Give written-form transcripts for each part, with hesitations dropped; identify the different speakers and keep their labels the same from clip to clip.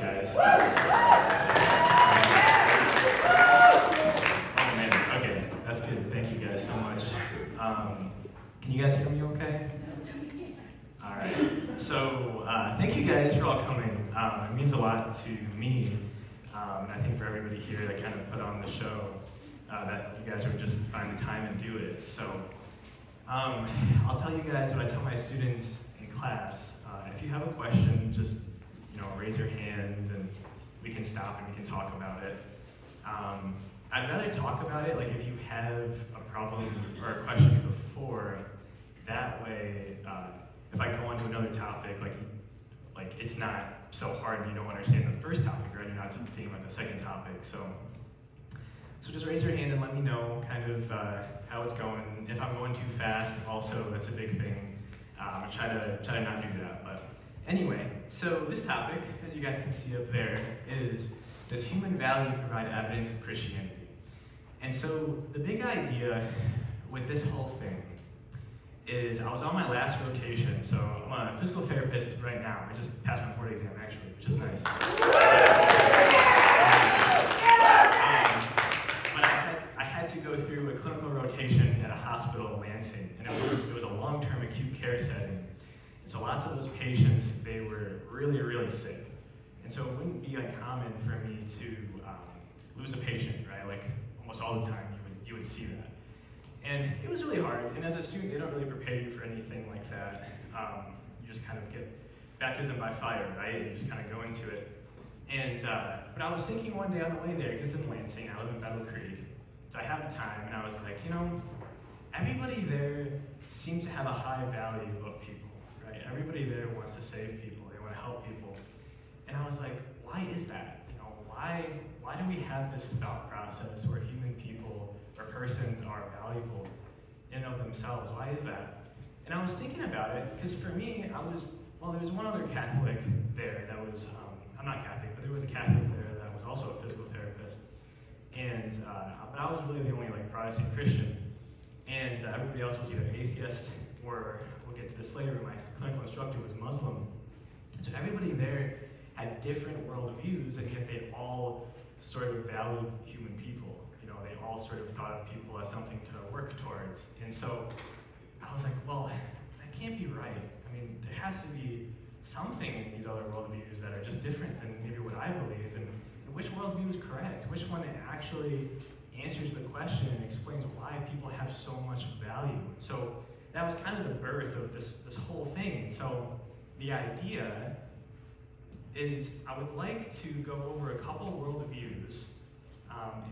Speaker 1: guys. Oh man, okay, that's good. Thank you guys so much. Can you guys hear me okay? All right. So thank you guys for all coming. It means a lot to me, and I think for everybody here that kind of put on the show, that you guys would just find the time and do it. So I'll tell you guys what I tell my students in class. If you have a question, just raise your hand and we can stop and we can talk about it. I'd rather talk about it, like if you have a problem or a question before, that way, if I go on to another topic, like it's not so hard and you don't understand the first topic, right? You're not thinking about the second topic. So just raise your hand and let me know kind of how it's going. If I'm going too fast, also that's a big thing. I try to not do that. But anyway, so this topic that you guys can see up there is, does human value provide evidence of Christianity? And so the big idea with this whole thing is, I was on my last rotation, so I'm a physical therapist right now. I just passed my board exam actually, which is nice. But I had to go through a clinical rotation at a hospital in Lansing, and it was a long-term acute care setting. And so lots of those patients, they were really, really sick. And so it wouldn't be uncommon for me to lose a patient, right? Like almost all the time you would see that. And it was really hard, and as a student, they don't really prepare you for anything like that. You just kind of get baptism by fire, right? And you just kind of go into it. And but I was thinking one day on the way there, because it's in Lansing, I live in Begley Creek, so I have the time, and I was like, everybody there seems to have a high value of people, right? Everybody there wants to save people, they want to help people. And I was like, why is that? Why do we have this thought process where human people or persons are valuable in and of themselves? Why is that? And I was thinking about it because for me, there was one other Catholic there that was, I'm not Catholic, but there was a Catholic there that was also a physical therapist. And, but I was really the only Protestant Christian. And everybody else was either atheist or, we'll get to this later, my clinical instructor was Muslim. So everybody there had different worldviews, and yet they all sort of valued human people. They all sort of thought of people as something to work towards. And so I was like, well, that can't be right. I mean, there has to be something in these other worldviews that are just different than maybe what I believe. And which worldview is correct? Which one actually answers the question and explains why people have so much value? So that was kind of the birth of this whole thing. So the idea is I would like to go over a couple worldviews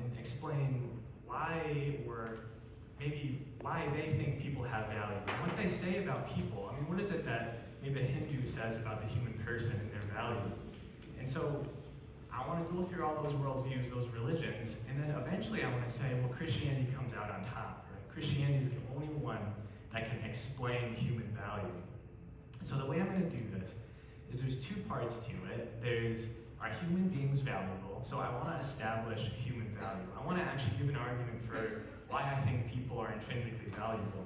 Speaker 1: and explain why they think people have value, and what they say about people. I mean, what is it that maybe a Hindu says about the human person and their value? And so I want to go through all those worldviews, those religions, and then eventually I want to say, well, Christianity comes out on top, right? Christianity is the only one that can explain human value. So the way I'm going to do this is there's two parts to it. Are human beings valuable? So I want to establish human value. I want to actually give an argument for why I think people are intrinsically valuable.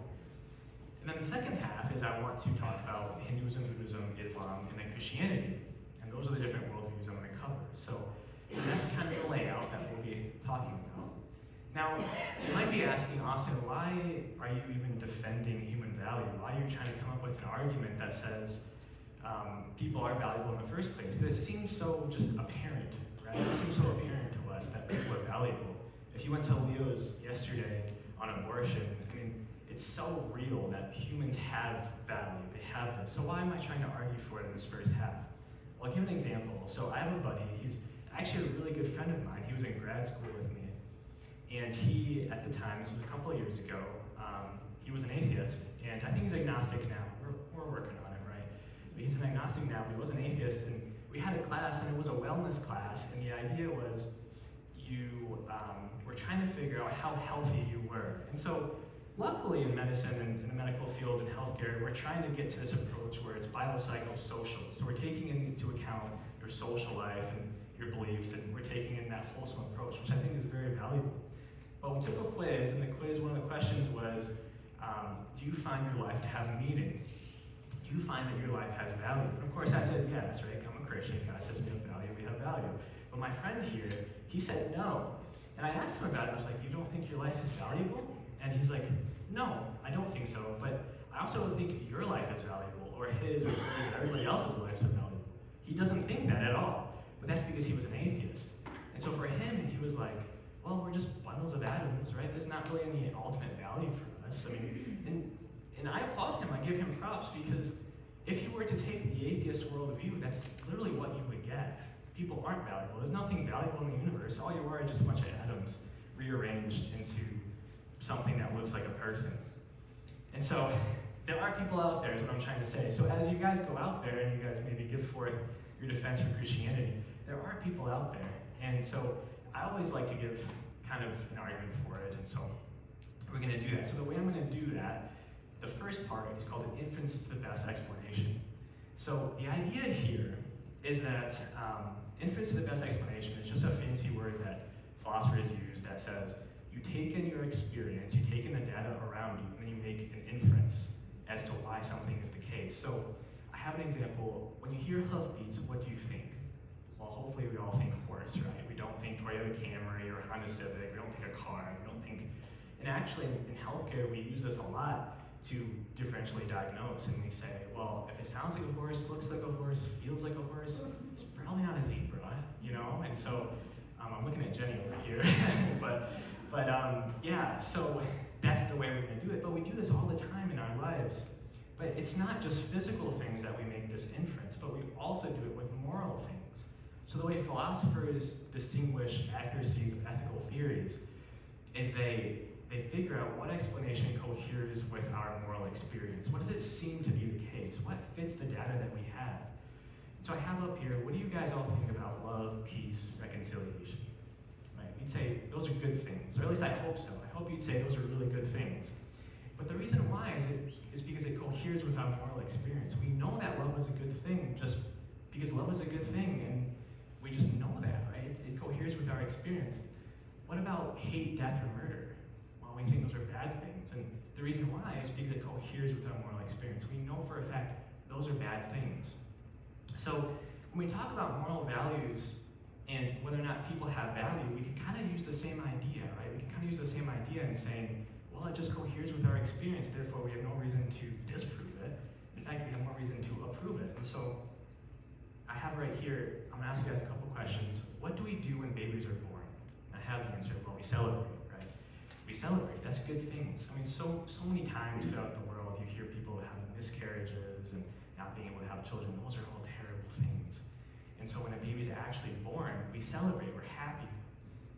Speaker 1: And then the second half is I want to talk about Hinduism, Buddhism, Islam, and then Christianity. And those are the different worldviews I'm going to cover. So that's kind of the layout that we'll be talking about. Now, you might be asking, Austin, why are you even defending human value? Why are you trying to come up with an argument that says people are valuable in the first place? Because it seems so just apparent, right? It seems so apparent to us that people are valuable. If you went to Leo's yesterday on abortion, I mean, it's so real that humans have value. They have this. So why am I trying to argue for it in this first half? Well, I'll give an example. So I have a buddy. He's actually a really good friend of mine. He was in grad school with me. And he, at the time, this was a couple of years ago, he was an atheist. And I think he's agnostic now. We're working on it, right? But he's an agnostic now, but he was an atheist. And we had a class, and it was a wellness class. And the idea was you were trying to figure out how healthy you were. And so luckily in medicine and in the medical field and healthcare, we're trying to get to this approach where it's biopsychosocial. So we're taking into account your social life and your beliefs, and we're taking in that wholesome approach, which I think is very valuable. But we took a quiz, and the quiz, one of the questions was, do you find your life to have meaning? Do you find that your life has value? And of course I said yes, right? I'm a Christian. God says we have value, we have value. But my friend here, he said no. And I asked him about it. I was like, you don't think your life is valuable? And he's like, no, I don't think so. But I also don't think your life is valuable, or his, or hers, or everybody else's lives are valuable. He doesn't think that at all. But that's because he was an atheist. And so for him, he was like, well, we're just bundles of atoms, right? There's not really any ultimate value for us. I mean, and I applaud him. I give him props, because if you were to take the atheist worldview, that's literally what you would get. People aren't valuable. There's nothing valuable in the universe. All you are just a bunch of atoms rearranged into something that looks like a person. And so there are people out there, is what I'm trying to say. So as you guys go out there and you guys maybe give forth your defense for Christianity, there are people out there. And so I always like to give kind of an argument for it, and so we're going to do that. So the way I'm going to do that, the first part is called an inference to the best explanation. So the idea here is that inference to the best explanation is just a fancy word that philosophers use that says you take in your experience, you take in the data around you, and then you make an inference as to why something is the case. So I have an example. When you hear hoofbeats, what do you think? Well, hopefully we all think horse, right? We don't think Toyota Camry or Honda Civic. We don't think a car. We don't think. And actually, in healthcare, we use this a lot to differentially diagnose. And we say, well, if it sounds like a horse, looks like a horse, feels like a horse, it's probably not a zebra, you know? And so I'm looking at Jenny over here, but yeah. So that's the way we're going to do it. But we do this all the time in our lives. But it's not just physical things that we make this inference, but we also do it with moral things. So the way philosophers distinguish accuracies of ethical theories is they figure out what explanation coheres with our moral experience. What does it seem to be the case? What fits the data that we have? So I have up here, what do you guys all think about love, peace, reconciliation? Right? You'd say those are good things, or at least I hope so. I hope you'd say those are really good things. But the reason why is because it coheres with our moral experience. We know that love is a good thing just because love is a good thing, and we just know that, right? It coheres with our experience. What about hate, death, or murder? Well, we think those are bad things, and the reason why is because it coheres with our moral experience. We know for a fact those are bad things. So when we talk about moral values and whether or not people have value, we can kind of use the same idea, right? We can kind of use the same idea in saying, well, it just coheres with our experience, therefore we have no reason to disprove it. In fact, we have more reason to approve it. And so I have right here, I'm gonna ask you guys a couple questions. What do we do when babies are born? I have the answer. Well, we celebrate, right? We celebrate, that's good things. I mean, so many times throughout the world, you hear people having miscarriages and not being able to have children. Those are all terrible things. And so when a baby's actually born, we celebrate, we're happy.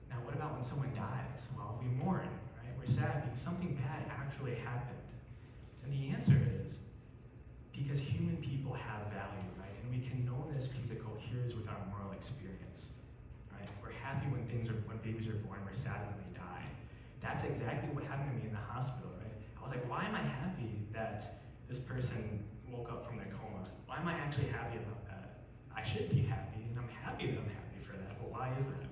Speaker 1: Now, what about when someone dies? Well, we mourn, right? We're sad because something bad actually happened. And the answer is because human people have value, right? And we can know this because it coheres with our moral experience, right? We're happy when babies are born, we're sad when they die. That's exactly what happened to me in the hospital, right? I was like, why am I happy that this person woke up from their coma? Why am I actually happy about that? I should be happy, and I'm happy that I'm happy for that, but why is that?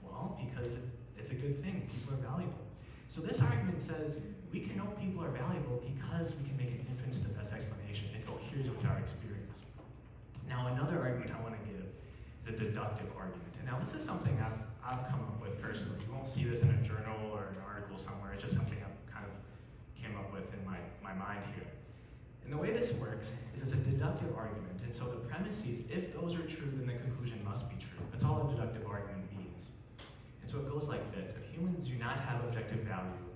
Speaker 1: Well, because it's a good thing. People are valuable. So this argument says we can know people are valuable because we can make an inference to the best explanation. It coheres with our experience. Now, another argument I want to give is a deductive argument. And now, this is something I've come up with personally. You won't see this in a journal or an article somewhere. It's just something I've kind of came up with in my mind here. And the way this works is it's a deductive argument. And so the premise is, if those are true, then the conclusion must be true. That's all a deductive argument means. And so it goes like this. If humans do not have objective value,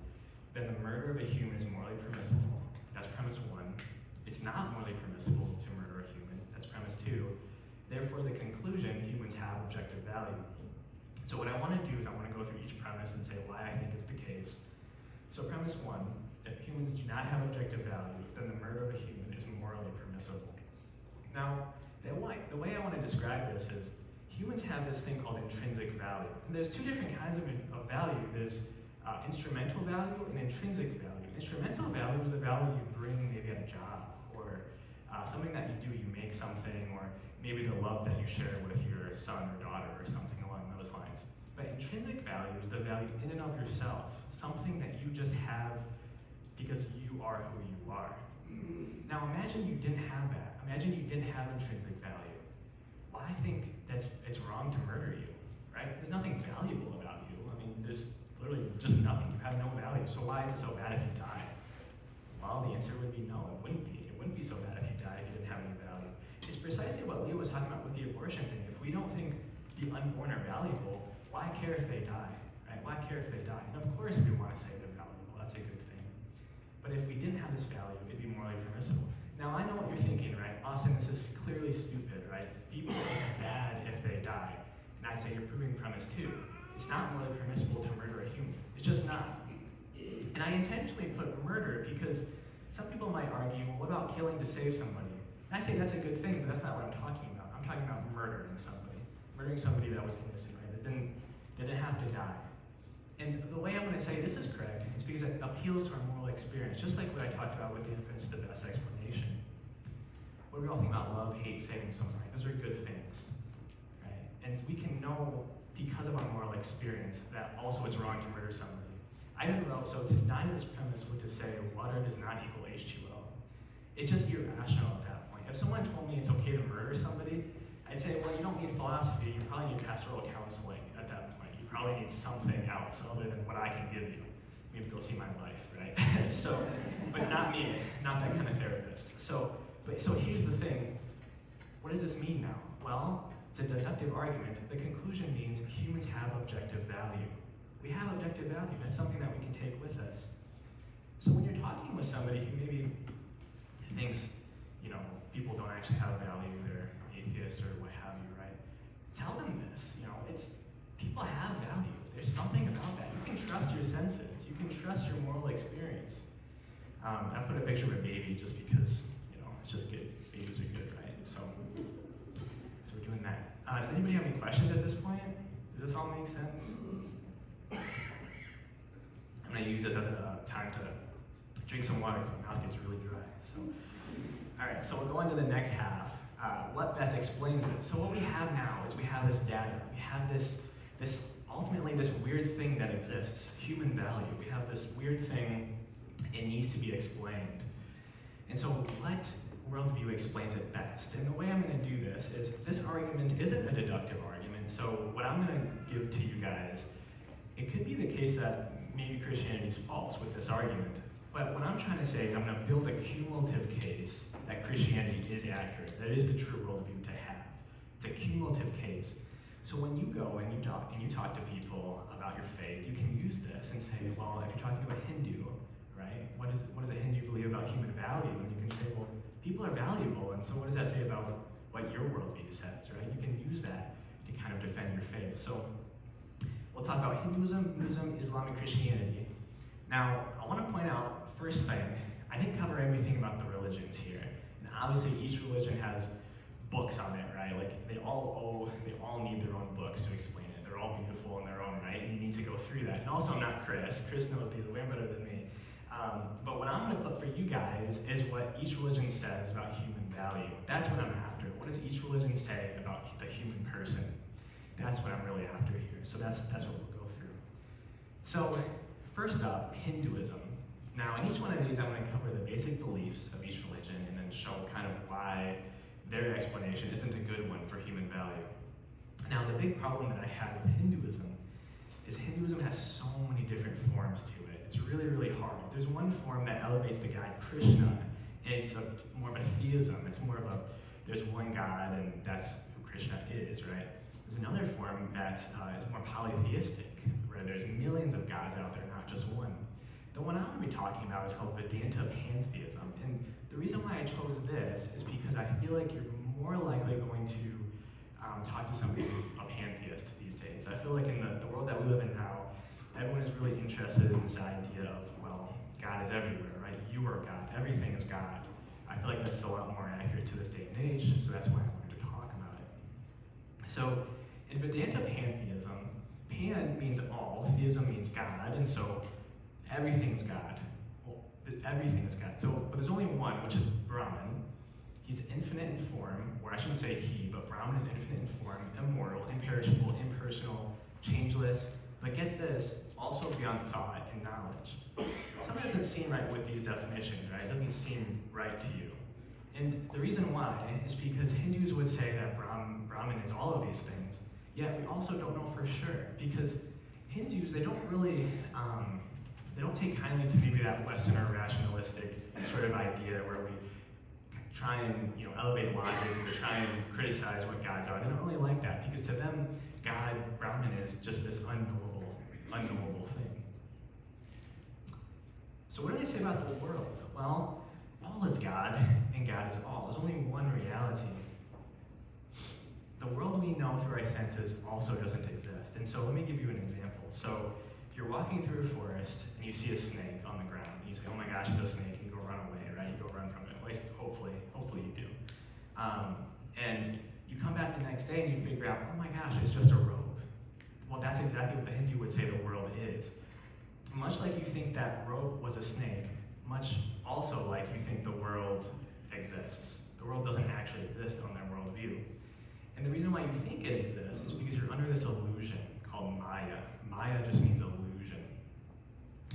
Speaker 1: then the murder of a human is morally permissible. That's premise one. It's not morally permissible to murder a human. That's premise two. Therefore, the conclusion, humans have objective value. So what I want to do is I want to go through each premise and say why I think it's the case. So premise one, if humans do not have objective value, then the murder of a human is morally permissible. Now, the way I want to describe this is humans have this thing called intrinsic value. And there's two different kinds of value. There's instrumental value and intrinsic value. Instrumental value is the value you bring maybe at a job, or something that you do, you make something, or maybe the love that you share with your son or daughter or something along those lines. But intrinsic value is the value in and of yourself, something that you just have because you are who you are. Now imagine you didn't have that. Imagine you didn't have intrinsic value. Well, well, I think it's wrong to murder you, right? There's nothing valuable about you. I mean, there's literally just nothing. You have no value. So why is it so bad if you die? Well, the answer would be no, it wouldn't be. It wouldn't be so bad if you died if you didn't have any value. It's precisely what Leah was talking about with the abortion thing. If we don't think the unborn are valuable, why care if they die, right? Why care if they die? And of course we want to say they're valuable. That's a good thing. But if we didn't have this value, it'd be morally permissible. Now, I know what you're thinking, right? Austin, this is clearly stupid, right? People, it's bad if they die. And I'd say you're proving premise two. It's not morally permissible to murder a human. It's just not. And I intentionally put murder because some people might argue, well, what about killing to save somebody? And I say that's a good thing, but that's not what I'm talking about. I'm talking about murdering somebody. Murdering somebody that was innocent, right? That didn't have to die. And the way I'm going to say this is correct is because it appeals to our moral experience, just like what I talked about with the infants, the best explanation. What do we all think about love, hate, saving someone, right? Those are good things, right? And we can know because of our moral experience that also it's wrong to murder somebody. I even wrote, so to deny this premise would to say water does not equal H2O. It's just irrational at that point. If someone told me it's okay to murder somebody, I'd say, well, you don't need philosophy, you probably need pastoral counseling at that point. You probably need something else other than what I can give you. Maybe go see my wife, right? But not me, not that kind of therapist. So here's the thing. What does this mean now? Well, it's a deductive argument. The conclusion means humans have objective value. We have objective value. That's something that we can take with us. So when you're talking with somebody who maybe thinks, people don't actually have value, they're atheists or what have you, right? Tell them this. People have value. There's something about that. You can trust your senses. You can trust your moral experience. I put a picture of a baby just because, it's just good. Babies are good, right? So we're doing that. Does anybody have any questions at this point? Does this all make sense? I'm going to use this as a time to drink some water because my mouth gets really dry. All right, so we'll go into the next half. What best explains this? So what we have now is we have this data. We have this ultimately this weird thing that exists, human value. We have this weird thing, it needs to be explained. And so what worldview explains it best? And the way I'm going to do this argument isn't a deductive argument. So what I'm going to give to you guys, it could be the case that maybe Christianity is false with this argument. But what I'm trying to say is I'm going to build a cumulative case that Christianity is accurate, that it is the true worldview to have. It's a cumulative case. So when you go and you talk to people about your faith, you can use this and say, well, if you're talking to a Hindu, right, what does a Hindu believe about human value? And you can say, well, people are valuable, and so what does that say about what your worldview says, right? You can use that to kind of defend your faith. So we'll talk about Hinduism, Buddhism, Islamic Christianity. Now, I want to point out, first thing, I didn't cover everything about the religions here. And obviously, each religion has books on it, right? Like, they all need their own books to explain it. They're all beautiful in their own right, and you need to go through that. And also, I'm not Chris. Chris knows these way better than me. But what I'm going to put for you guys is what each religion says about human value. That's what I'm after. What does each religion say about the human person? That's what I'm really after here. So that's what we'll go through. So first up, Hinduism. Now, in each one of these, I'm going to cover the basic beliefs of each religion and then show kind of why their explanation isn't a good one for human value. Now, the big problem that I have with Hinduism is Hinduism has so many different forms to it. It's really, really hard. There's one form that elevates the god Krishna, and it's more of a theism. It's more of there's one god, and that's who Krishna is, right? There's another form that is more polytheistic, where there's millions of gods out there, not just one. The one I'm going to be talking about is called Vedanta pantheism, and the reason why I chose this is because I feel like you're more likely going to talk to somebody a pantheist these days. I feel like in the world that we live in now, everyone is really interested in this idea of, well, God is everywhere, right? You are God. Everything is God. I feel like that's a lot more accurate to this day and age, so that's why I wanted to talk about it. So in Vedanta pantheism, pan means all, theism means God, and so everything's God. Well, everything is God. But there's only one, which is Brahman. He's infinite in form, or I shouldn't say he, but Brahman is infinite in form, immortal, imperishable, impersonal, changeless, but get this, also beyond thought and knowledge. Something doesn't seem right with these definitions, right? It doesn't seem right to you. And the reason why is because Hindus would say that Brahman is all of these things, yet we also don't know for sure, because Hindus, they don't take kindly to maybe that Western or rationalistic sort of idea where we try and elevate logic or try and criticize what gods are. They don't really like that, because to them, God, Brahman, is just this unknowable thing. So what do they say about the world? Well, all is God, and God is all. There's only one reality. The world we know through our senses also doesn't exist. And so let me give you an example. So if you're walking through a forest and you see a snake on the ground, and you say, oh my gosh, it's a snake, and you go run away, right? You go run from it. At least hopefully you do. And you come back the next day and you figure out, oh my gosh, it's just a rope. Well, that's exactly what the Hindu would say the world is. Much like you think that rope was a snake, much also like you think the world exists. The world doesn't actually exist on their worldview. And the reason why you think it exists is because you're under this illusion called Maya. Maya just means illusion.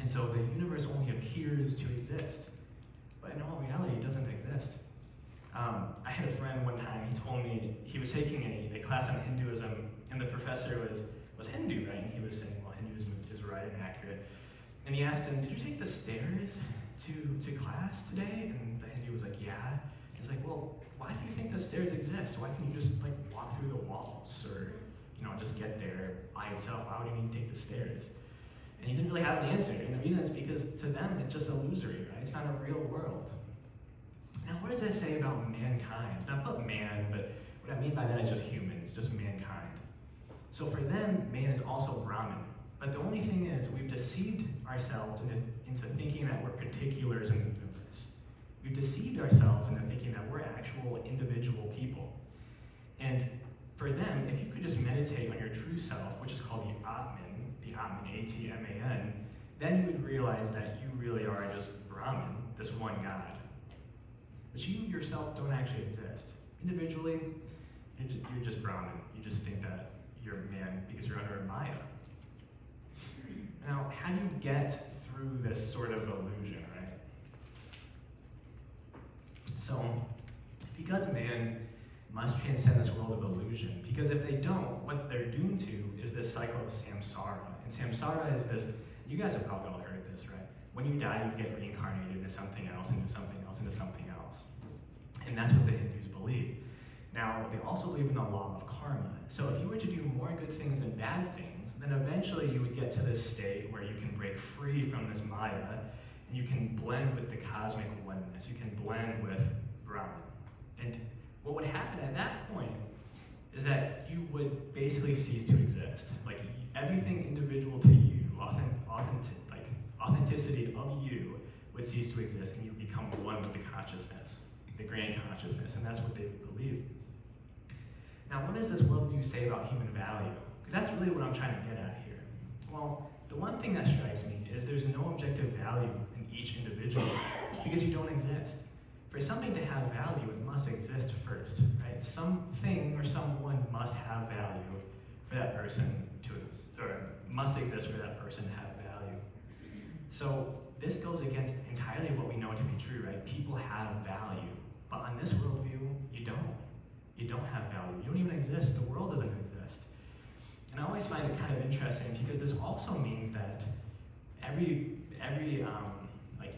Speaker 1: And so the universe only appears to exist, but in all reality, it doesn't exist. I had a friend one time, he told me he was taking a class on Hinduism, and the professor was Hindu, right? And he was saying, well, Hinduism is right and accurate. And he asked him, did you take the stairs to class today? And the Hindu was like, yeah. He's like, well, why do you think the stairs exist? Why can't you just walk through the walls or just get there by yourself? Why would you need to take the stairs? And he didn't really have an answer. And the reason is because to them it's just illusory, right? It's not a real world. Now, what does that say about mankind? Not about man, but what I mean by that is just humans, just mankind. So for them, man is also Brahman. But the only thing is, we've deceived ourselves into thinking that we're particulars in the universe. We've deceived ourselves into thinking that we're actual individual people. And for them, if you could just meditate on your true self, which is called the Atman, A-T-M-A-N, then you would realize that you really are just Brahman, this one God. But you yourself don't actually exist. Individually, you're just Brahman. You just think that you're a man because you're under a Maya. Now, how do you get through this sort of illusion, right? So, because man must transcend this world of illusion, because if they don't, what they're doomed to is this cycle of samsara. And samsara is this, you guys have probably all heard this, right? When you die, you get reincarnated into something else, into something else, into something else. And that's what the Hindus believe. Now, they also believe in the law of karma. So if you were to do more good things than bad things, then eventually you would get to this state where you can break free from this Maya, and you can blend with the cosmic oneness. You can blend with Brahman. And what would happen at that point is that you would basically cease to exist. Like everything individual to you, authenticity of you would cease to exist, and you become one with the consciousness, the grand consciousness, and that's what they believe. Now, what does this worldview say about human value? Because that's really what I'm trying to get at here. Well, the one thing that strikes me is there's no objective value in each individual because you don't exist. For something to have value, it must exist first, right? Something or someone must have value for that person or must exist for that person to have value. So this goes against entirely what we know to be true, right? People have value, but on this worldview, you don't. You don't have value. You don't even exist. The world doesn't exist. And I always find it kind of interesting because this also means that every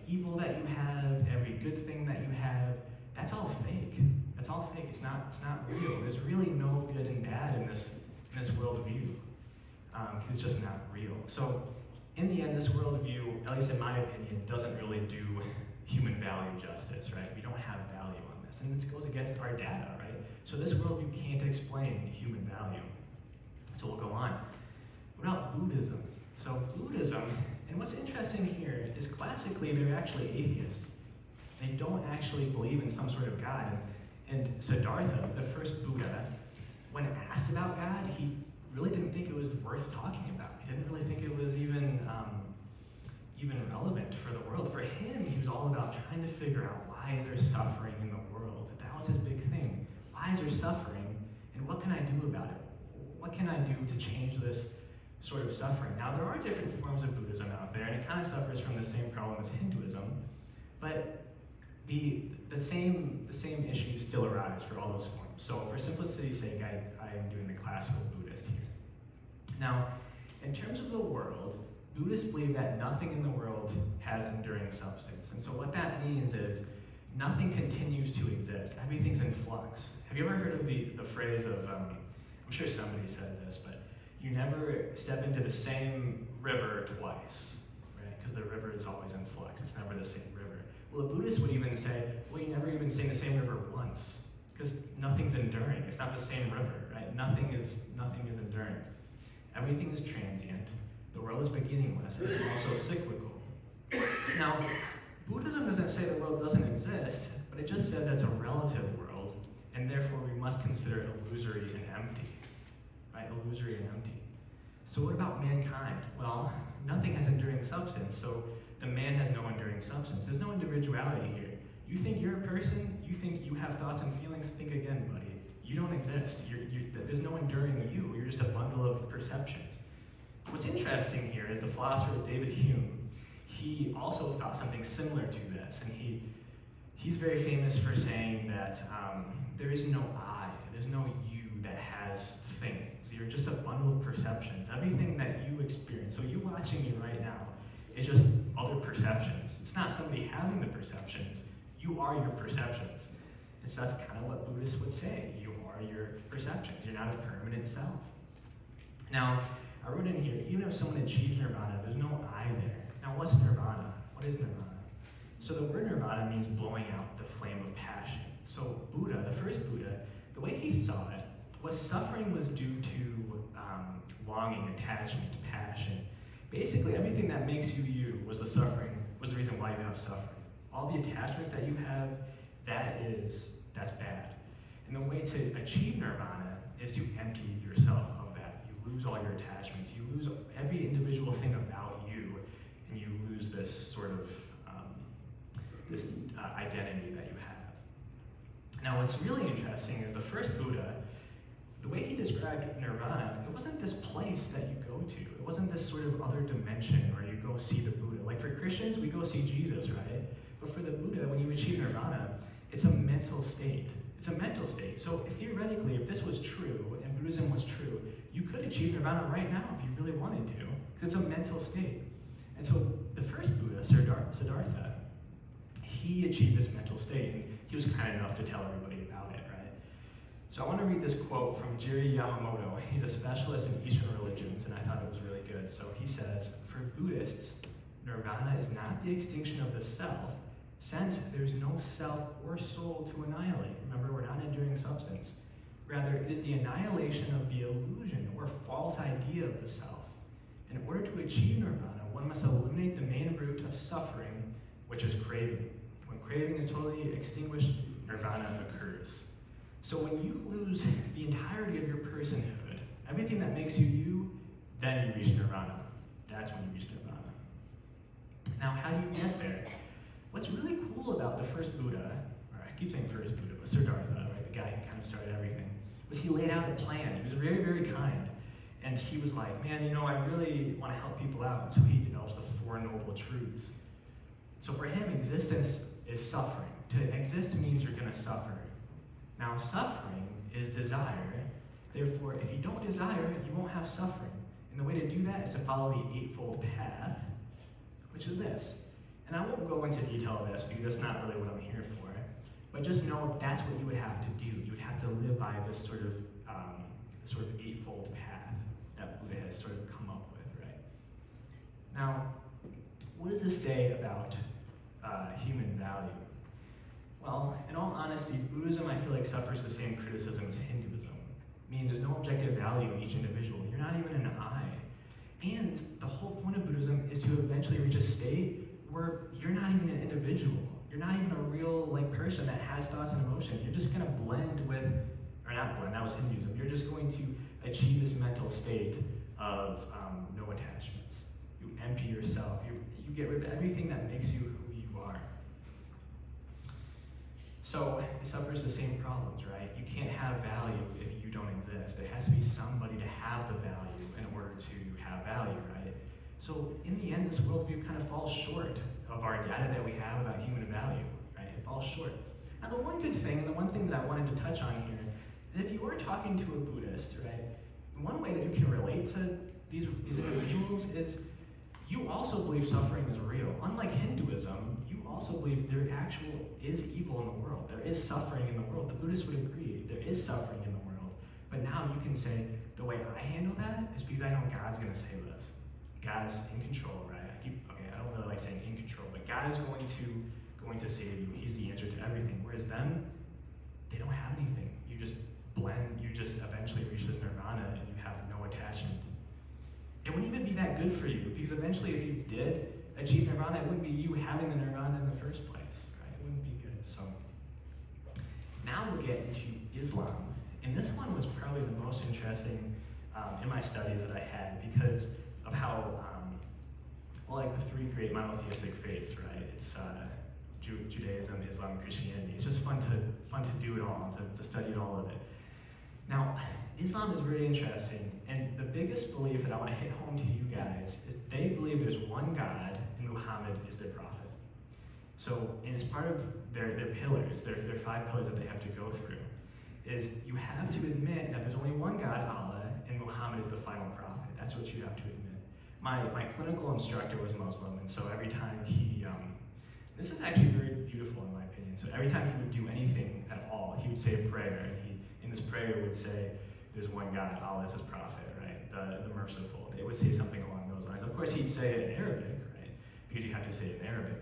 Speaker 1: evil that you have, every good thing that you have, that's all fake. That's all fake. It's not real. There's really no good and bad in this worldview because it's just not real. So in the end, this worldview, at least in my opinion, doesn't really do human value justice, right? We don't have value on this. And this goes against our data, right? So this worldview can't explain human value. So we'll go on. What about Buddhism? So Buddhism, and what's interesting here is classically they're actually atheists. They don't actually believe in some sort of God. And Siddhartha, the first Buddha, when asked about God, he really didn't think it was worth talking about. He didn't really think it was even relevant for the world. For him, he was all about trying to figure out why is there suffering in the world. That was his big thing. Why is there suffering, and what can I do about it? What can I do to change this sort of suffering? Now, there are different forms of Buddhism out there, and it kind of suffers from the same problem as Hinduism, but the same issues still arise for all those forms. So for simplicity's sake, I am doing the classical Buddhist here. Now, in terms of the world, Buddhists believe that nothing in the world has enduring substance. And so what that means is nothing continues to exist. Everything's in flux. Have you ever heard of the phrase of, I'm sure somebody said this, but you never step into the same river twice, right? Because the river is always in flux. It's never the same river. Well, a Buddhist would even say, well, you never even stay in the same river once, because nothing's enduring. It's not the same river, right? Nothing is enduring. Everything is transient. The world is beginningless. It's also cyclical. Now, Buddhism doesn't say the world doesn't exist, but it just says it's a relative world, and therefore we must consider it illusory and empty, right? Illusory and empty. So what about mankind? Well, nothing has enduring substance, so the man has no enduring substance. There's no individuality here. You think you're a person? You think you have thoughts and feelings? Think again, buddy. You don't exist. There's no enduring you. You're just a bundle of perceptions. What's interesting here is the philosopher David Hume. He also thought something similar to this, and he's very famous for saying that there is no I, there's no you that has things. You're just a bundle of perceptions. Everything that you experience, so you watching me right now, is just other perceptions. It's not somebody having the perceptions. You are your perceptions. And so that's kind of what Buddhists would say. You are your perceptions. You're not a permanent self. Now, I wrote in here, even if someone achieves nirvana, there's no I there. Now, what's nirvana? What is nirvana? So the word nirvana means blowing out the flame of passion. So Buddha, the first Buddha, the way he saw it was suffering was due to longing, attachment, passion. Basically, everything that makes you you was the suffering, was the reason why you have suffering. All the attachments that you have, that's bad. And the way to achieve nirvana is to empty yourself of that. You lose all your attachments. You lose every individual thing about you, and you lose this sort of identity that you have. Now, what's really interesting is the first Buddha, the way he described nirvana, it wasn't this place that you go to. It wasn't this sort of other dimension where you go see the Buddha. Like for Christians, we go see Jesus, right? But for the Buddha, when you achieve nirvana, it's a mental state. It's a mental state. So theoretically, if this was true, and Buddhism was true, you could achieve nirvana right now if you really wanted to, because it's a mental state. And so the first Buddha, Siddhartha, he achieved this mental state, and he was kind enough to tell everybody about it, right? So I want to read this quote from Jiri Yamamoto. He's a specialist in Eastern religions, and I thought it was really good. So he says, for Buddhists, nirvana is not the extinction of the self, since there's no self or soul to annihilate. Remember, we're not enduring substance. Rather, it is the annihilation of the illusion or false idea of the self. In order to achieve nirvana, one must eliminate the main root of suffering, which is craving. When craving is totally extinguished, nirvana occurs. So when you lose the entirety of your personhood, everything that makes you you, then you reach nirvana. That's when you reach nirvana. Now, how do you get there? What's really cool about the first Buddha, or I keep saying first Buddha, but Siddhartha, right, the guy who kind of started everything, was he laid out a plan. He was very, very kind. And he was like, man, I really want to help people out. So he develops the Four Noble Truths. So for him, existence is suffering. To exist means you're going to suffer. Now, suffering is desire. Therefore, if you don't desire, you won't have suffering. And the way to do that is to follow the Eightfold Path, which is this. And I won't go into detail of this because that's not really what I'm here for. But just know that's what you would have to do. You would have to live by this sort of Eightfold Path that Buddha has sort of come up with, right? Now, what does this say about human value? Well, in all honesty, Buddhism, I feel like, suffers the same criticism as Hinduism. Meaning there's no objective value in each individual. You're not even an I. And the whole point of Buddhism is to eventually reach a state where you're not even an individual. You're not even a real person that has thoughts and emotions. You're just going to blend with, or not blend, that was Hinduism. You're just going to achieve this mental state of no attachments. You empty yourself. You get rid of everything that makes you who you are. So it suffers the same problems, right? You can't have value if you don't exist. There has to be somebody to have the value in order to have value, right? So in the end, this worldview kind of falls short of our data that we have about human value, right? It falls short. Now, the one good thing, and the one thing that I wanted to touch on here, is if you were talking to a Buddhist, right, one way that you can relate to these individuals is you also believe suffering is real. Unlike Hinduism, you also believe there actually is evil in the world. There is suffering in the world. The Buddhists would agree there is suffering in the world. But now you can say, the way I handle that is because I know God's going to save us. God's in control, right? I don't really like saying in control, but God is going to save you. He's the answer to everything. Whereas them, they don't have anything. You just blend, you just eventually reach this nirvana and you have no attachment. It wouldn't even be that good for you, because eventually if you did achieve nirvana, it wouldn't be you having the nirvana in the first place, right? It wouldn't be good. So now we'll get into Islam. And this one was probably the most interesting in my studies that I had, because of how, like the three great monotheistic faiths, right? It's Judaism, Islam, and Christianity. It's just fun to do it all, to study all of it. Now, Islam is very interesting, and the biggest belief that I want to hit home to you guys is they believe there's one God and Muhammad is their prophet. So, and it's part of their pillars, their 5 pillars that they have to go through, is you have to admit that there's only one God, Allah, and Muhammad is the final prophet. That's what you have to admit. My clinical instructor was Muslim, and so every time he, this is actually very beautiful in my opinion, so every time he would do anything at all, he would say a prayer, and he, in this prayer, would say, there's one God, Allah is his prophet, right? The merciful. They would say something along those lines. Of course, he'd say it in Arabic, right? Because you have to say it in Arabic.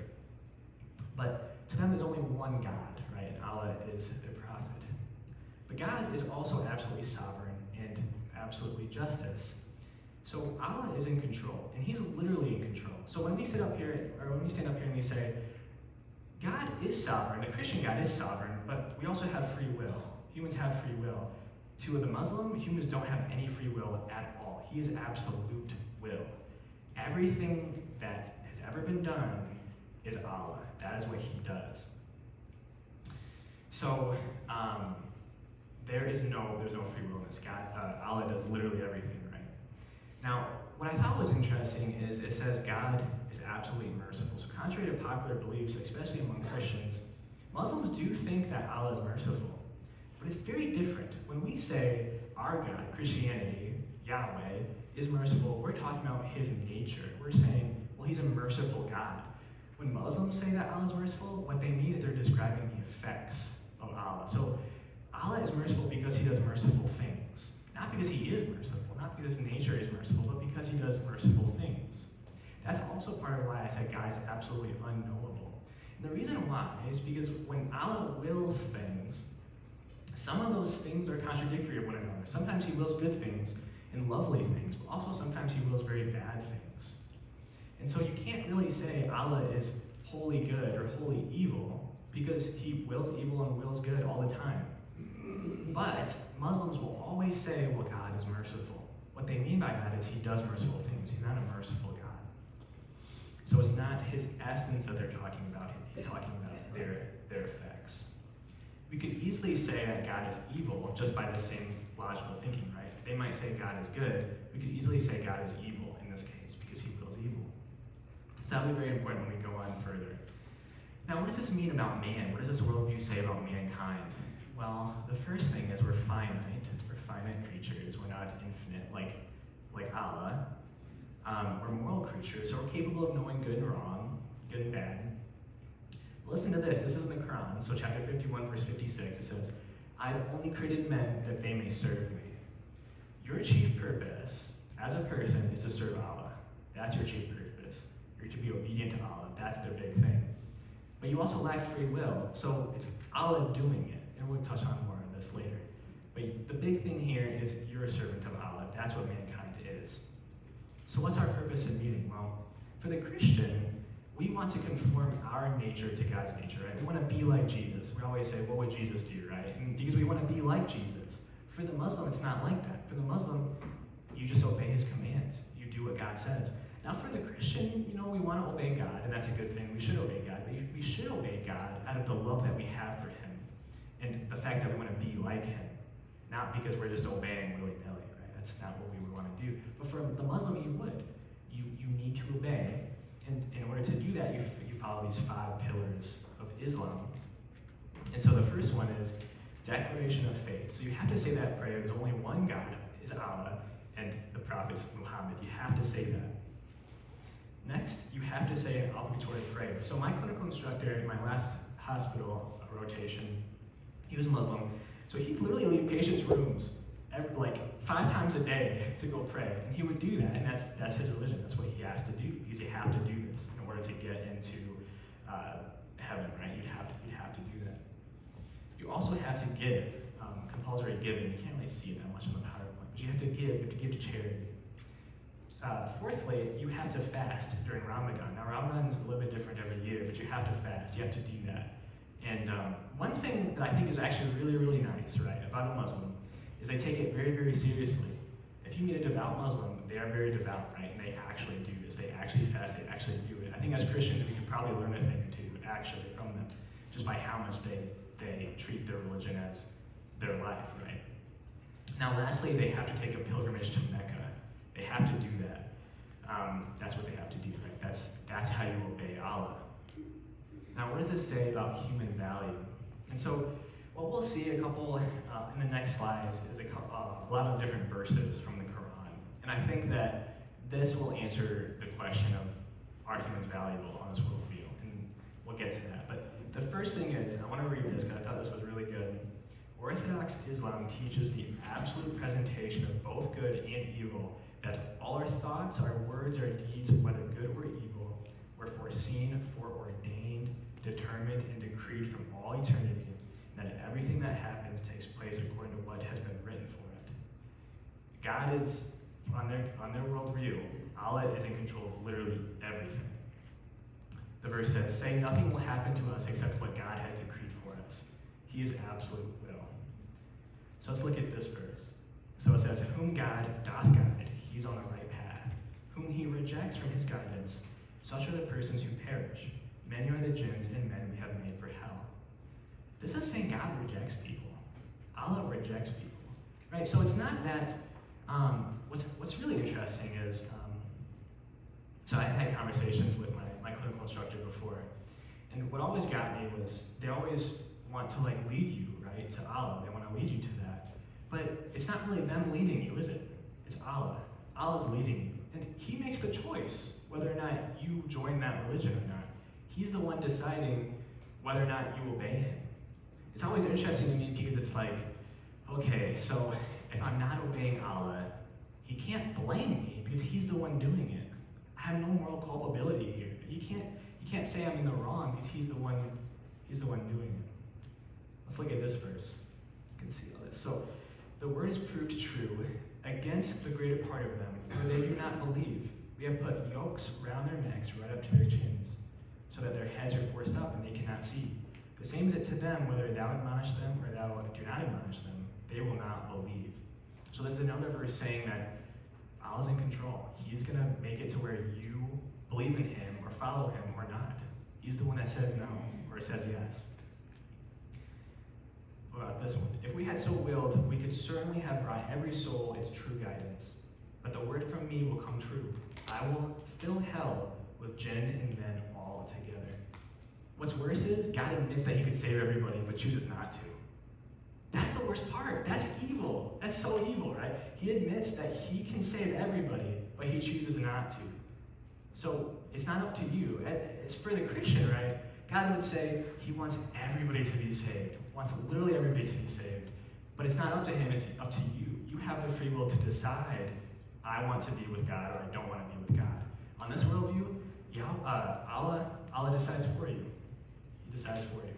Speaker 1: But to them, there's only one God, right? And Allah is their prophet. But God is also absolutely sovereign and absolutely justice. So Allah is in control, and he's literally in control. So when we sit up here, or when we stand up here and we say, God is sovereign, the Christian God is sovereign, but we also have free will. Humans have free will. To the Muslim, humans don't have any free will at all. He is absolute will. Everything that has ever been done is Allah. That is what he does. So there's no free will in this. Allah does literally everything, right? Now, what I thought was interesting is it says God is absolutely merciful. So contrary to popular beliefs, especially among Christians, Muslims do think that Allah is merciful. But it's very different. When we say our God, Christianity, Yahweh, is merciful, we're talking about his nature. We're saying, well, he's a merciful God. When Muslims say that Allah is merciful, what they mean is they're describing the effects of Allah. So Allah is merciful because he does merciful things. Not because he is merciful, not because his nature is merciful, but because he does merciful things. That's also part of why I said God is absolutely unknowable. And the reason why is because when Allah wills things, some of those things are contradictory of one another. Sometimes he wills good things and lovely things, but also sometimes he wills very bad things. And so you can't really say Allah is wholly good or wholly evil, because he wills evil and wills good all the time. But Muslims will always say, well, God is merciful. What they mean by that is he does merciful things. He's not a merciful God. So it's not his essence that they're talking about. He's talking about their effects. We could easily say that God is evil just by the same logical thinking, right? They might say God is good. We could easily say God is evil in this case because he wills evil. So that'll be very important when we go on further. Now, what does this mean about man? What does this worldview say about mankind? Well, the first thing is we're finite. We're finite creatures. We're not infinite like Allah. We're moral creatures, so we're capable of knowing good and wrong, good and bad. Listen to this. This is in the Quran. So chapter 51, verse 56, it says, I have only created men that they may serve me. Your chief purpose as a person is to serve Allah. That's your chief purpose. You're to be obedient to Allah. That's their big thing. But you also lack free will, so it's Allah doing it. And we'll touch on more of this later. But the big thing here is you're a servant of Allah. That's what mankind is. So what's our purpose in being? Well, for the Christian, we want to conform our nature to God's nature, right? We want to be like Jesus. We always say, what would Jesus do, right? And because we want to be like Jesus. For the Muslim, it's not like that. For the Muslim, you just obey his commands. You do what God says. Now for the Christian, we want to obey God, and that's a good thing. We should obey God, but we should obey God out of the love that we have for him and the fact that we want to be like him, not because we're just obeying willy-nilly, right? That's not what we would want to do. But for the Muslim, you would. You need to obey. And in order to do that, you follow these 5 pillars of Islam. declaration of faith. So you have to say that prayer. There's only one God, is Allah, and the prophet Muhammad. You have to say that. Next, you have to say an obligatory prayer. So my clinical instructor in my last hospital rotation, he was Muslim, so he'd literally leave patients' rooms like 5 times a day to go pray, and he would do that, and that's his religion. That's what he has to do, because you have to do this in order to get into heaven, right? You'd have to do that. You also have to give, compulsory giving. You can't really see that much on the PowerPoint, but you have to give to charity. Fourthly, you have to fast during Ramadan. Now, Ramadan is a little bit different every year, but you have to fast. You have to do that. And one thing that I think is actually really, really nice, right, about a Muslim is they take it very, very seriously. If you meet a devout Muslim, they are very devout, right, and they actually do this. They actually fast. They actually do it. I think as Christians, we could probably learn a thing or two, actually, from them, just by how much they treat their religion as their life, right? Now, lastly, they have to take a pilgrimage to Mecca. They have to do that. That's what they have to do, right? That's how you obey Allah. Now, what does this say about human value? And so, what we'll see a couple in the next slides is a lot of different verses from the Quran. And I think that this will answer the question of, are humans valuable on this worldview? And we'll get to that. But the first thing is, I want to read this because I thought this was really good. Orthodox Islam teaches the absolute presentation of both good and evil, that all our thoughts, our words, our deeds, whether good or evil, were foreseen, foreordained, determined, and decreed from all eternity, and that everything that happens takes place according to what has been written for it. God is, on their worldview, Allah is in control of literally everything. The verse says, "Say nothing will happen to us except what God has decreed for us. He is absolute will." So let's look at this verse. So it says, "Whom God doth guide, he's on the right path. Whom he rejects from his guidance, such are the persons who perish. Many are the jinns and men we have made for hell." This is saying God rejects people. Allah rejects people, right? So it's not that, what's really interesting is, so I've had conversations with my clinical instructor before, and what always got me was they always want to like lead you, right, to Allah. They want to lead you to that. But it's not really them leading you, is it? It's Allah. Allah's leading you. And he makes the choice whether or not you join that religion or not. He's the one deciding whether or not you obey him. It's always interesting to me because it's like, okay, so if I'm not obeying Allah, he can't blame me because he's the one doing it. I have no moral culpability here. You can't say I'm in the wrong because he's the one doing it. Let's look at this verse. You can see all this. So the word is proved true against the greater part of them, for they do not believe. We have put yokes round their necks right up to their chins, so that their heads are forced up and they cannot see. The same is it to them, whether thou admonish them or thou do not admonish them, they will not believe. So there's another verse saying that Allah's in control. He's going to make it to where you believe in him or follow him or not. He's the one that says no or says yes. What about this one? "If we had so willed, we could certainly have brought every soul its true guidance. But the word from me will come true. I will fill hell with jinn and men all together." What's worse is, God admits that he could save everybody, but chooses not to. That's the worst part. That's evil. That's so evil, right? He admits that he can save everybody, but he chooses not to. So it's not up to you. It's for the Christian, right? God would say he wants everybody to be saved, wants literally everybody to be saved. But it's not up to him, it's up to you. You have the free will to decide, I want to be with God or I don't want to be with God. On this worldview, Allah decides for you. He decides for you.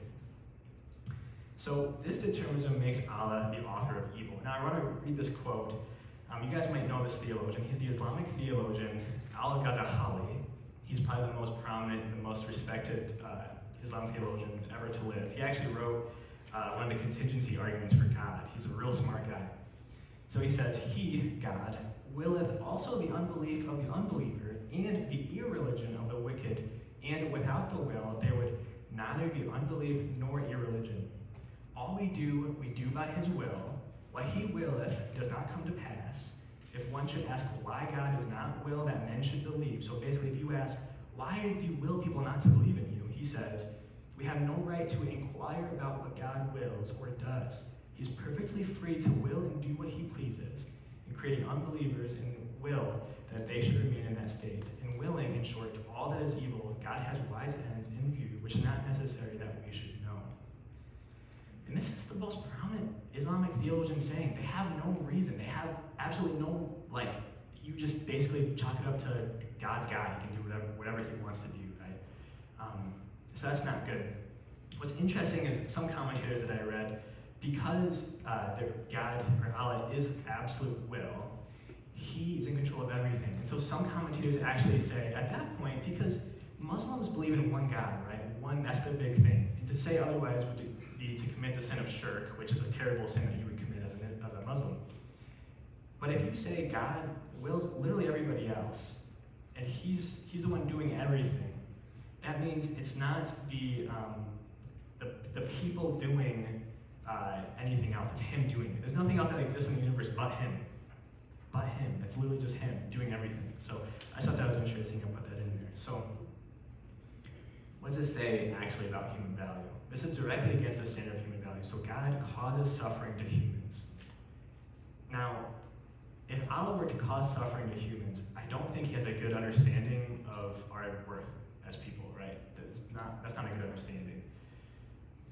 Speaker 1: So this determinism makes Allah the author of evil. Now I want to read this quote. You guys might know this theologian. He's the Islamic theologian, Al-Ghazali. He's probably the most prominent and the most respected Islamic theologian ever to live. He actually wrote one of the contingency arguments for God. He's a real smart guy. So he says, "He, God, willeth also the unbelief of the unbeliever and the irreligion of the wicked, and without the will there would neither be unbelief nor irreligion. All we do by his will. What he willeth does not come to pass. If one should ask why God does not will that men should believe," so basically if you ask, why do you will people not to believe in you? He says, "We have no right to inquire about what God wills or does. He's perfectly free to will and do what he pleases, and creating unbelievers and will that they should remain in that state. And willing, in short, to all that is evil, God has wise ends in view, which is not necessary that we should know. And this is the most prominent Islamic theologian saying. They have no reason. They have absolutely no, you just basically chalk it up to God's God. He can do whatever he wants to do, right? So that's not good. What's interesting is some commentators that I read, because God, or Allah, is absolute will, he is in control of everything. And so some commentators actually say, at that point, because Muslims believe in one God, right? One, that's the big thing. And to say otherwise would be to commit the sin of shirk, which is a terrible sin that you would commit as a Muslim. But if you say God wills literally everybody else, and he's the one doing everything, that means it's not the people doing anything else. It's him doing it. There's nothing else that exists in the universe but him. But him. That's literally just him doing everything. So I thought that was interesting. I put that in there. So what does it say actually about human value? This is directly against the standard of human value. So God causes suffering to humans. Now, if Allah were to cause suffering to humans, I don't think he has a good understanding of our worth as people, right? That's not a good understanding.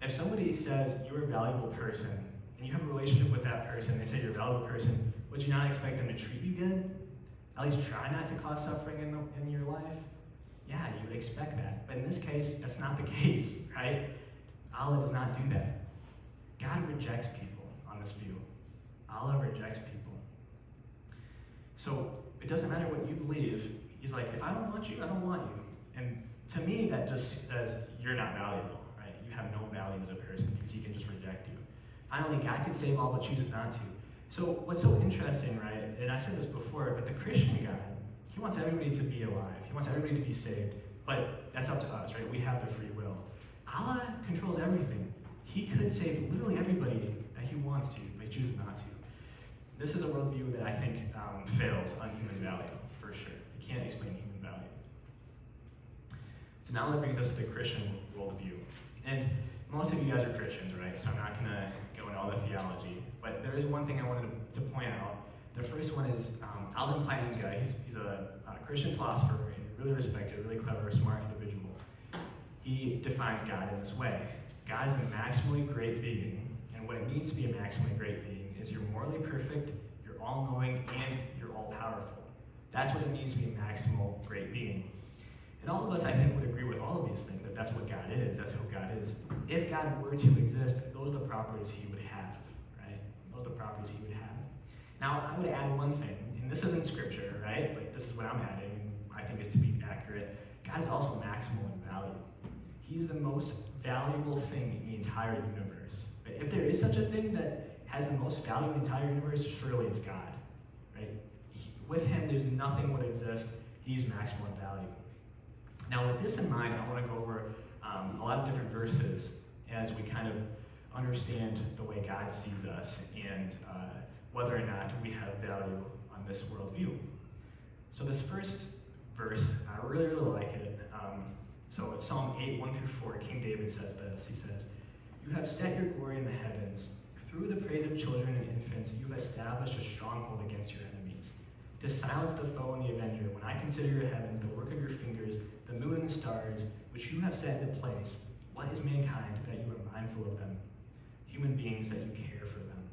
Speaker 1: If somebody says you're a valuable person, and you have a relationship with that person, they say you're a valuable person, would you not expect them to treat you good? At least try not to cause suffering in your life? Yeah, you would expect that. But in this case, that's not the case, right? Allah does not do that. God rejects people on this view. Allah rejects people. So it doesn't matter what you believe. He's like, if I don't want you, I don't want you. And to me, that just says you're not valuable, right? You have no value as a person because he can just reject you. Finally, God can save all but chooses not to. So what's so interesting, right, and I said this before, but the Christian God, he wants everybody to be alive. He wants everybody to be saved. But that's up to us, right? We have the free will. Allah controls everything. He could save literally everybody that he wants to, but he chooses not to. This is a worldview that I think fails on human value, for sure. You can't explain human value. So now that brings us to the Christian worldview. And most of you guys are Christians, right? So I'm not going to go into all the theology. But there is one thing I wanted to point out. The first one is Alvin Plantinga. He's a Christian philosopher, really respected, really clever, smart individual. He defines God in this way. God is a maximally great being, and what it means to be a maximally great being is you're morally perfect, you're all-knowing, and you're all-powerful. That's what it means to be a maximal great being. And all of us, I think, would agree with all of these things, that that's what God is, that's who God is. If God were to exist, those are the properties he would have, right? Those are the properties he would have. Now, I would add one thing, and this isn't scripture, right? But this is what I'm adding, and I think is to be accurate. God is also maximal in value. He's the most valuable thing in the entire universe. But if there is such a thing that has the most value in the entire universe, surely it's God, right? With him, there's nothing would exist. He's maximal in value. Now, with this in mind, I want to go over a lot of different verses as we kind of understand the way God sees us and whether or not we have value on this worldview. So this first verse, I really, really like it. So it's Psalm 8, 1 through 4. King David says this. He says, "You have set your glory in the heavens. Through the praise of children and infants, you have established a stronghold against your enemies. To silence the foe and the avenger, when I consider your heavens, the work of your fingers, the moon and the stars, which you have set into place, what is mankind that you are mindful of them? Human beings that you care for them."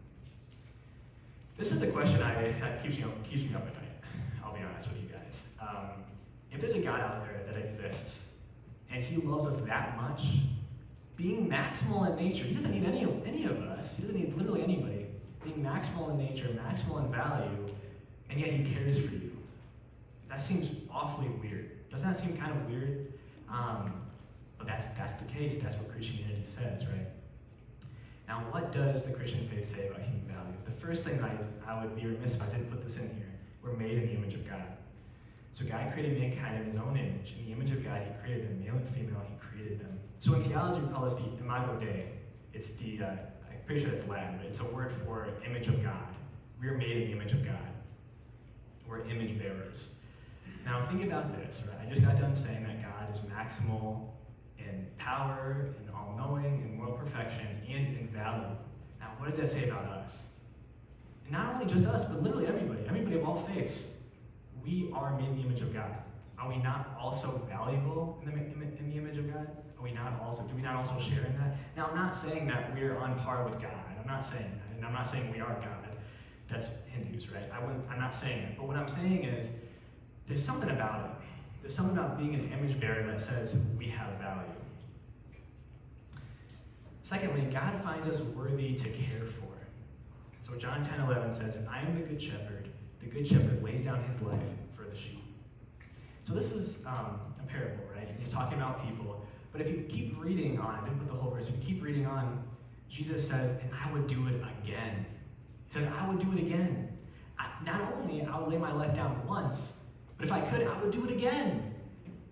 Speaker 1: This is the question that keeps me up at night, I'll be honest with you guys. If there's a God out there that exists, and he loves us that much, being maximal in nature, he doesn't need any of us, he doesn't need literally anybody, being maximal in nature, maximal in value, and yet he cares for you. That seems awfully weird. Doesn't that seem kind of weird? But that's the case. That's what Christianity says, right? Now, what does the Christian faith say about human value? The first thing I would be remiss if I didn't put this in here. We're made in the image of God. So God created mankind in his own image. In the image of God, he created them, male and female, he created them. So in theology, we call this the imago Dei. It's I'm pretty sure it's Latin, but it's a word for image of God. We're made in the image of God. We're image bearers. Now think about this, right? I just got done saying that God is maximal in power, in all-knowing, in moral perfection, and in value. Now, what does that say about us? And not only just us, but literally everybody of all faiths. We are made in the image of God. Are we not also valuable in the image of God? Do we not also share in that? Now, I'm not saying that we're on par with God. I'm not saying that. And I'm not saying we are God. That's Hindus, right? I'm not saying that. But what I'm saying is, there's something about it. There's something about being an image bearer that says we have value. Secondly, God finds us worthy to care for. So John 10:11 says, I am the good shepherd. The good shepherd lays down his life for the sheep. So this is a parable, right? He's talking about people. But if you keep reading on, I didn't put the whole verse, if you keep reading on, Jesus says, and I would do it again. He says, I would do it again. Not only I would lay my life down once, but if I could, I would do it again.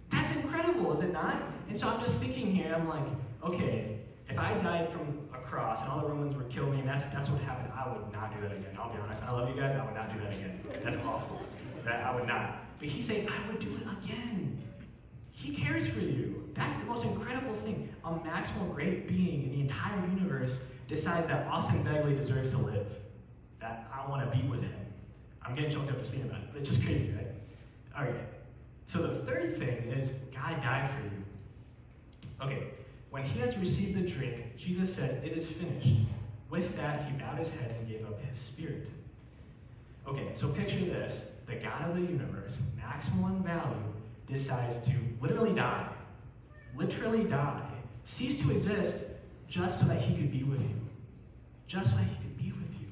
Speaker 1: That's incredible, is it not? And so I'm just thinking here, I'm like, okay, if I died from a cross and all the Romans would kill me, and that's what happened, I would not do that again. I'll be honest, I love you guys, I would not do that again. That's awful. I would not. But he's saying, I would do it again. He cares for you. That's the most incredible thing. A maximal great being in the entire universe decides that Austin Begley deserves to live. That I want to be with him. I'm getting choked up just thinking about it, but it's just crazy, right? All right. So the third thing is God died for you. Okay. When he has received the drink, Jesus said, it is finished. With that, he bowed his head and gave up his spirit. Okay, so picture this. The God of the universe, maximal in value, decides to literally die, cease to exist just so that he could be with you. Just so that he could be with you.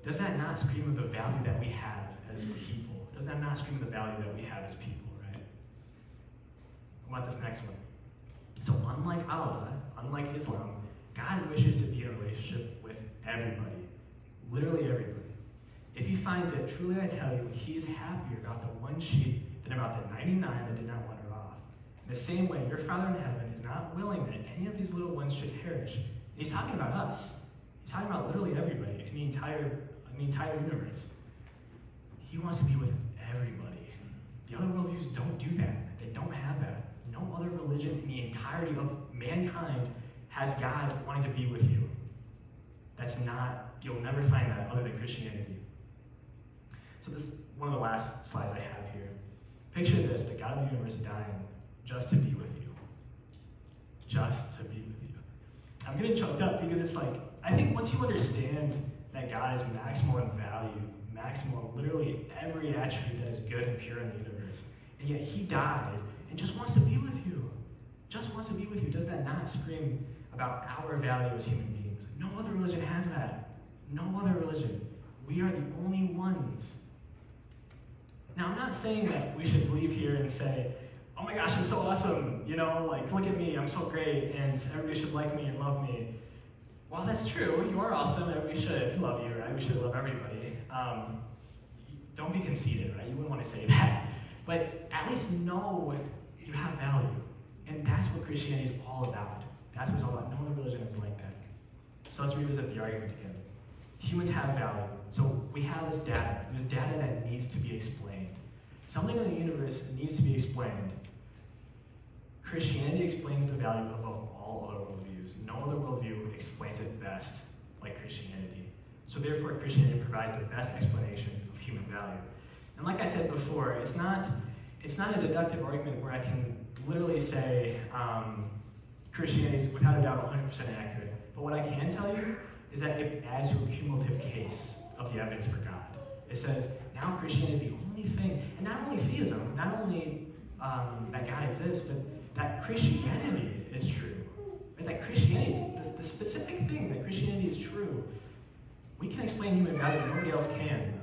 Speaker 1: Does that not scream of the value that we have as people? Does that not scream of the value that we have as people, right? What about this next one? So unlike Allah, unlike Islam, God wishes to be in a relationship with everybody. Literally everybody. If he finds it, truly I tell you, he is happier about the one sheep than about the 99 that did not wander off. In the same way, your Father in heaven is not willing that any of these little ones should perish. And he's talking about us. He's talking about literally everybody in the entire universe. He wants to be with everybody. The other worldviews don't do that. They don't have that. No other religion in the entirety of mankind has God wanting to be with you. You'll never find that other than Christianity. So this is one of the last slides I have here. Picture this, the God of the universe dying just to be with you. Just to be with you. I'm getting choked up because it's like, I think once you understand that God is maximal in value, maximal in literally every attribute that is good and pure in the universe, and yet he died and just wants to be with you. Just wants to be with you. Does that not scream about our value as human beings? No other religion has that. No other religion. We are the only ones. Now, I'm not saying that we should leave here and say, oh my gosh, I'm so awesome, look at me, I'm so great, and everybody should like me and love me. While that's true, you are awesome, and we should love you, right? We should love everybody. Don't be conceited, right? You wouldn't want to say that. But at least know you have value. And that's what Christianity is all about. That's what it's all about. No other religion is like that. So let's revisit the argument again. Humans have value. So we have this data. There's data that needs to be explained. Something in the universe needs to be explained. Christianity explains the value above all other worldviews. No other worldview explains it best like Christianity. So therefore, Christianity provides the best explanation of human value. And like I said before, it's not a deductive argument where I can literally say Christianity is without a doubt 100% accurate. But what I can tell you is that it adds to a cumulative case of the evidence for God. It says, now Christianity is the only thing, and not only theism, not only that God exists, but that Christianity is true. Right? That Christianity, the specific thing that Christianity is true, we can explain human value, but nobody else can.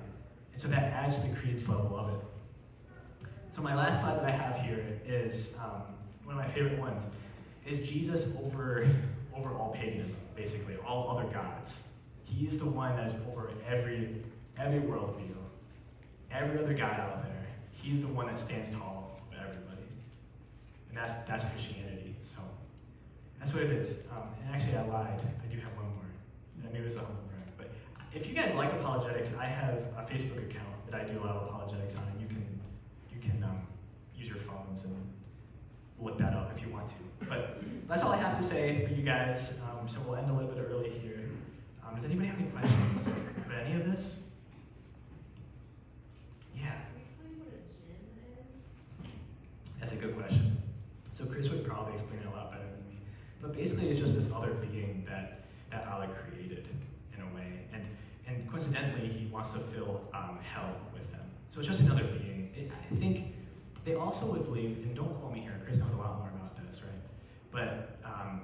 Speaker 1: And so that adds to the credence level of it. So my last slide that I have here is one of my favorite ones, is Jesus over all paganism, basically, all other gods. He is the one that is over every worldview. Every other God out there, he's the one that stands tall with everybody. And that's Christianity. So that's what it is. And actually I lied. I do have one more. I knew it was a humble brag. But if you guys like apologetics, I have a Facebook account that I do a lot of apologetics on, and you can use your phones and look that up if you want to. But that's all I have to say for you guys. So we'll end a little bit early here. Does anybody have any questions about any of this? Yeah.
Speaker 2: Can you explain what a jinn is?
Speaker 1: That's a good question. So Chris would probably explain it a lot better than me. But basically it's just this other being that Allah created in a way. And coincidentally, he wants to fill hell with them. So it's just another being. I think they also would believe, and don't quote me here, Chris knows a lot more about this, right? But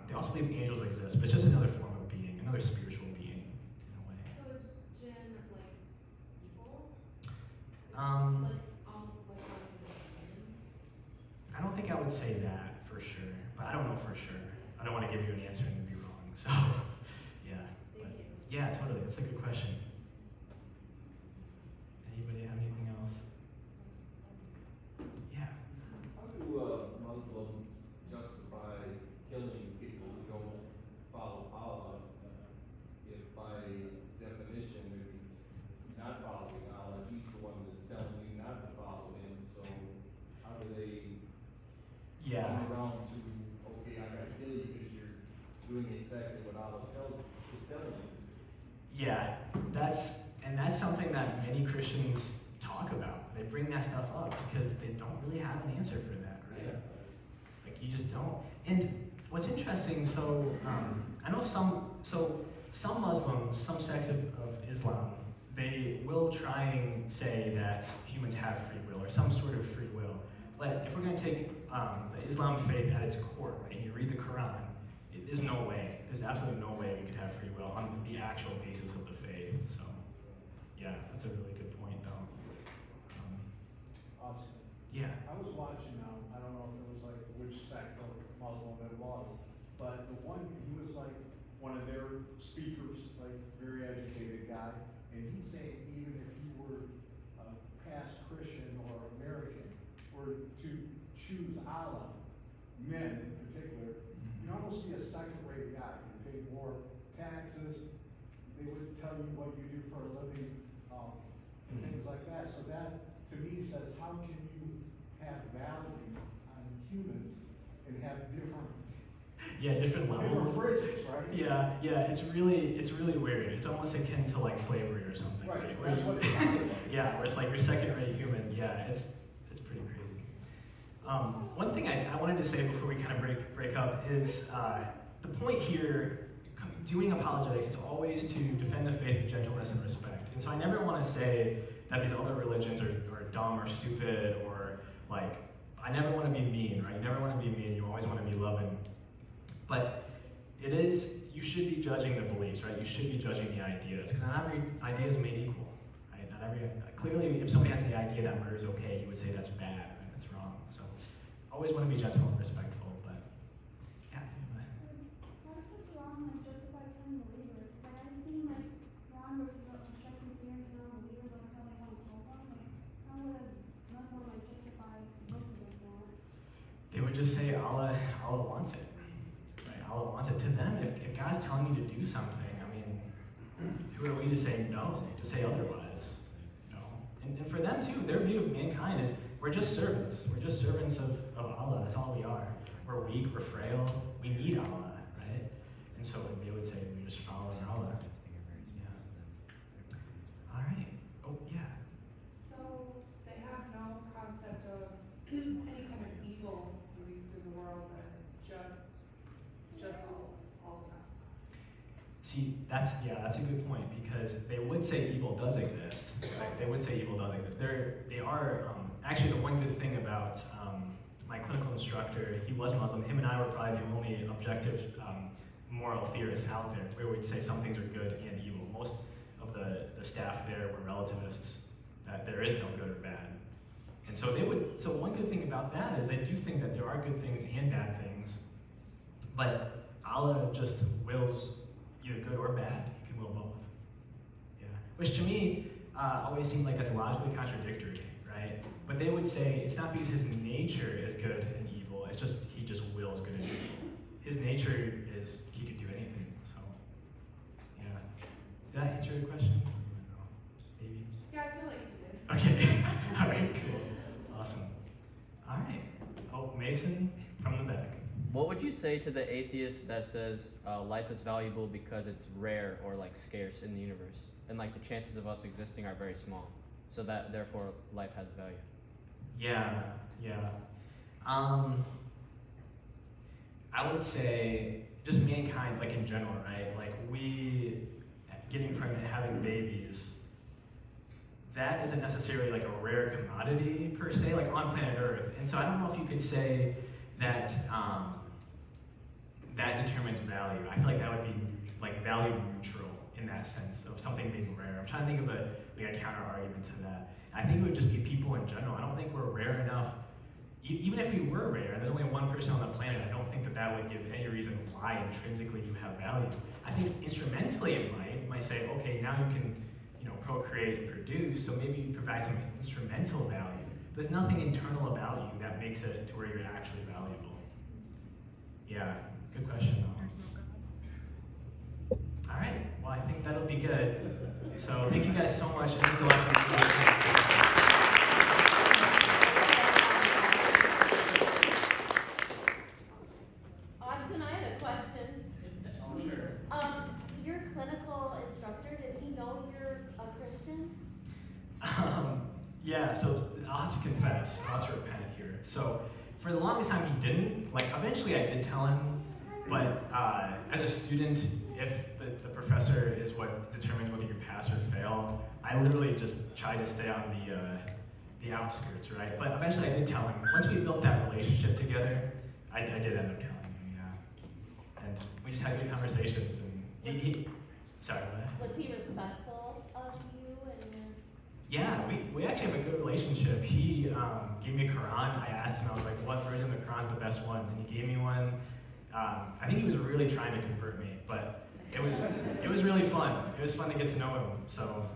Speaker 1: they also believe angels exist, but it's just another form of being, another spiritual being in a way.
Speaker 2: So is jinn like evil?
Speaker 1: Um,
Speaker 2: Like almost like one of the demons?
Speaker 1: I don't think I would say that for sure, but I don't know for sure. I don't want to give you an answer and be wrong. So, yeah. But,
Speaker 2: Thank you.
Speaker 1: yeah, totally. That's a good question. Anybody have anything else? Yeah.
Speaker 3: How do Muslims justify killing people who don't follow Allah? If by definition, if you're not following Allah, He's the one that's telling you not to follow Him. So how do they
Speaker 1: Yeah.
Speaker 3: come around to, okay, I gotta kill you because you're doing exactly what Allah is telling you?
Speaker 1: Yeah, that's something that many Christians talk about. They bring that stuff up because they don't really have an answer for that, right? Like you just don't. And what's interesting, so I know some Muslims, some sects of Islam, they will try and say that humans have free will or some sort of free will. But if we're going to take the Islam faith at its core, right, and you read the Quran, there's no way. There's absolutely no way we could have free will on the actual basis of the faith. So, yeah, that's a really good point, though.
Speaker 4: Awesome.
Speaker 1: Yeah.
Speaker 4: I was watching, I don't know if it was like which sect of Muslim it was, but the one, he was like one of their speakers, like very educated guy, and he's saying even if you were a past Christian or American, were to choose Allah, men in particular, you'd almost be a second-rate guy. You pay more taxes, they would tell you what you do for a living, and things like that. So that, to me, says how can you have value on humans and have different
Speaker 1: Different levels.
Speaker 4: bridges, right?
Speaker 1: Yeah, it's really weird. It's almost akin to like slavery or something.
Speaker 4: Right,
Speaker 1: Where
Speaker 4: that's what it sounded like.
Speaker 1: yeah, where it's like you're second-rate human. Yeah, it's pretty crazy. One thing I wanted to say before we kind of break up is the point here, doing apologetics is always to defend the faith with gentleness and respect. And so I never want to say that these other religions are dumb or stupid or like, I never want to be mean, right? You never want to be mean, you always want to be loving. But it is, you should be judging the beliefs, right? You should be judging the ideas, because not every idea is made equal, right? Clearly, if somebody has the idea that murder is okay, you would say that's bad, right? That's wrong. So, always want to be gentle and respectful, but yeah.
Speaker 5: Why is it wrong, like, justify killing believers? Like, I've seen, like, wrong versus obstructing parents around believers on how they want to kill them. Like, how would a Muslim, like, justify voting like that?
Speaker 1: They would just say Allah wants it, right? Allah wants it. To them, if God's telling you to do something, I mean, who are we to say no, to say otherwise? You know? And for them too, their view of mankind is we're just servants. We're just servants of Allah. That's all we are. We're weak, we're frail, we need Allah, right? And so they would say we're just following Allah. Yeah. All right. Oh, yeah.
Speaker 6: So they have no concept of any kind of evil moving through the world, that it's just all the time.
Speaker 1: See, that's a good point, because they would say evil does exist, right? They would say evil does exist. They are actually the one good thing about my clinical instructor. He was Muslim. Him and I were probably the only objective moral theorists out there where we'd say some things are good and evil. Most of the staff there were relativists, that there is no good or bad. And so so one good thing about that is they do think that there are good things and bad things, but Allah just wills either good or bad. You can will both. Yeah. Which to me always seemed like that's logically contradictory, right? But they would say it's not because his nature is good and evil, it's just he just wills good and evil. His nature is he could do anything. So yeah. Did that answer your question? Maybe.
Speaker 6: Yeah, I feel like you did.
Speaker 1: Okay. All right, cool. Awesome. All right. Oh, Mason from the back.
Speaker 7: What would you say to the atheist that says life is valuable because it's rare or like scarce in the universe, and like the chances of us existing are very small, so that therefore life has value?
Speaker 1: Yeah. I would say just mankind, like in general, right? Like we getting pregnant, having babies, that isn't necessarily like a rare commodity per se, like on planet Earth. And so I don't know if you could say that that determines value. I feel like that would be like value neutral in that sense of something being rare. I'm trying to think of a counter argument to that. I think it would just be people in general. I don't think we're rare enough. Even if we were rare, and there's only one person on the planet, I don't think that would give any reason why intrinsically you have value. I think instrumentally it might say, okay, now you can, procreate and produce, so maybe you provide some instrumental value. There's nothing internal about you that makes it to where you're actually valuable. Yeah, good question though. All right, well I think that'll be good. So thank you guys so much. It means a lot to me.
Speaker 2: Austin, I had a question.
Speaker 1: Oh, sure.
Speaker 2: Your clinical instructor, did he know you're a Christian?
Speaker 1: Yeah, so I'll have to confess, I'll have to repent here. So for the longest time he didn't. Like eventually I did tell him, but as a student, if the professor is what determines whether you pass or fail, I literally just tried to stay on the outskirts, right? But eventually I did tell him. Once we built that relationship together, I did end up telling him, yeah. And we just had good conversations, and he sorry, what?
Speaker 2: Was he respectful of you and your...
Speaker 1: Yeah, we actually have a good relationship. He gave me a Quran. I asked him, I was like, what version of the Quran is the best one? And he gave me one. I think he was really trying to convert me, but it was really fun. It was fun to get to know him. So,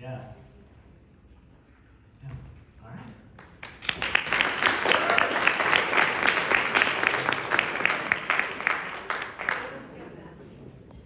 Speaker 1: yeah.